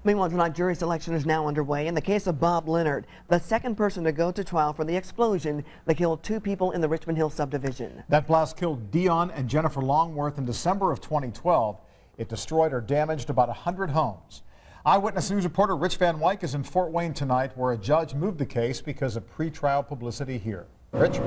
Meanwhile, tonight, jury selection is now underway in the case of Bob Leonard, the second person to go to trial for the explosion that killed 2 people in the Richmond Hill subdivision. That blast killed Dion and Jennifer Longworth in December of 2012. It destroyed or damaged about 100 homes. Eyewitness News reporter Rich Van Wyk is in Fort Wayne tonight, where a judge moved the case because of pretrial publicity here. Rich?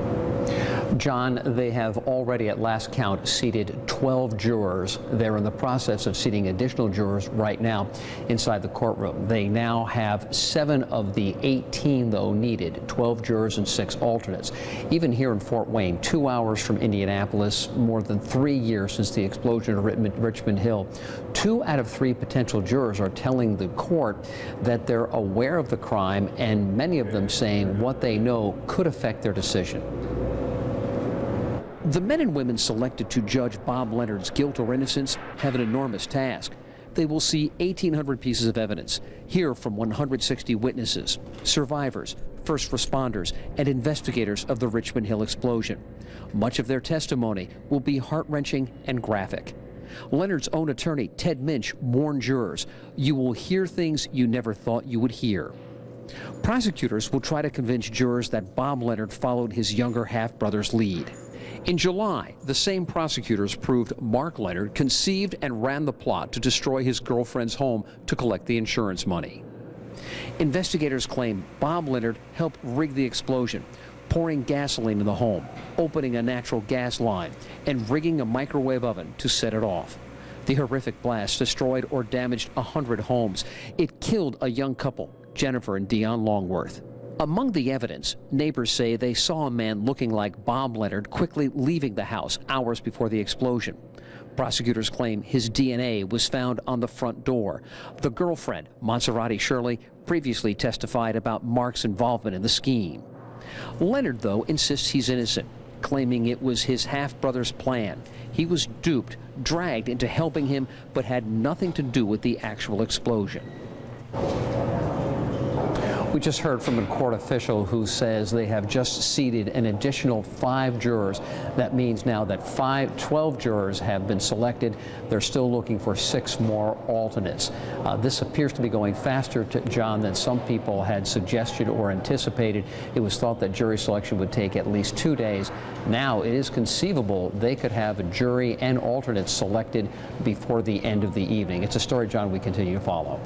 John, they have already at last count seated 12 jurors. They're in the process of seating additional jurors right now inside the courtroom. They now have 7 of the 18, though, needed, 12 jurors and 6 alternates. Even here in Fort Wayne, 2 hours from Indianapolis, more than 3 years since the explosion at Richmond Hill, 2 out of 3 potential jurors are telling the court that they're aware of the crime, and many of them saying what they know could affect their decision. The men and women selected to judge Bob Leonard's guilt or innocence have an enormous task. They will see 1,800 pieces of evidence, hear from 160 witnesses, survivors, first responders, and investigators of the Richmond Hill explosion. Much of their testimony will be heart-wrenching and graphic. Leonard's own attorney, Ted Minch, warned jurors, "You will hear things you never thought you would hear." Prosecutors will try to convince jurors that Bob Leonard followed his younger half-brother's lead. In July, the same prosecutors proved Mark Leonard conceived and ran the plot to destroy his girlfriend's home to collect the insurance money. Investigators claim Bob Leonard helped rig the explosion, pouring gasoline in the home, opening a natural gas line, and rigging a microwave oven to set it off. The horrific blast destroyed or damaged 100 homes. It killed a young couple, Jennifer and Dion Longworth. Among the evidence, neighbors say they saw a man looking like Bob Leonard quickly leaving the house hours before the explosion. Prosecutors claim his DNA was found on the front door. The girlfriend, Monserrate Shirley, previously testified about Mark's involvement in the scheme. Leonard, though, insists he's innocent, claiming it was his half-brother's plan. He was duped, dragged into helping him, but had nothing to do with the actual explosion. We just heard from a court official who says they have just seated an additional 5 jurors. That means now that 12 jurors have been selected. They're still looking for 6 more alternates. This appears to be going faster, John, than some people had suggested or anticipated. It was thought that jury selection would take at least 2 days. Now it is conceivable they could have a jury and alternates selected before the end of the evening. It's a story, John, we continue to follow.